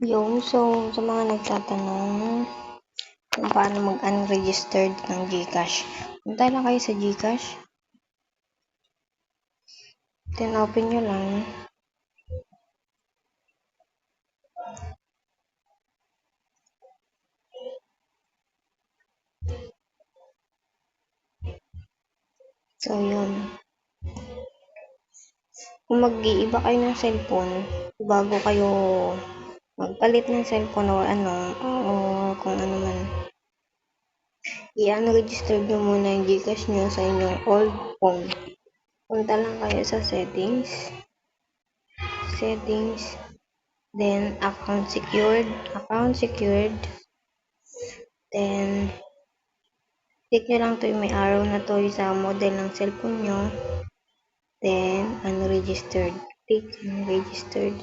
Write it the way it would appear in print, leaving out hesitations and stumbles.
So, sa mga nagtatanong kung paano mag-unregistered ng GCash, punta lang kayo sa GCash, then open nyo lang. So, yun. Kung mag-iiba kayo ng cellphone, bago kayo magpalit ng cellphone o kung ano man, i-unregister nyo muna yung GCash nyo sa inyong old phone. Punta lang kayo sa settings, then account secured, then click nyo lang to yung may arrow na to sa model ng cellphone nyo, then unregistered, click unregistered.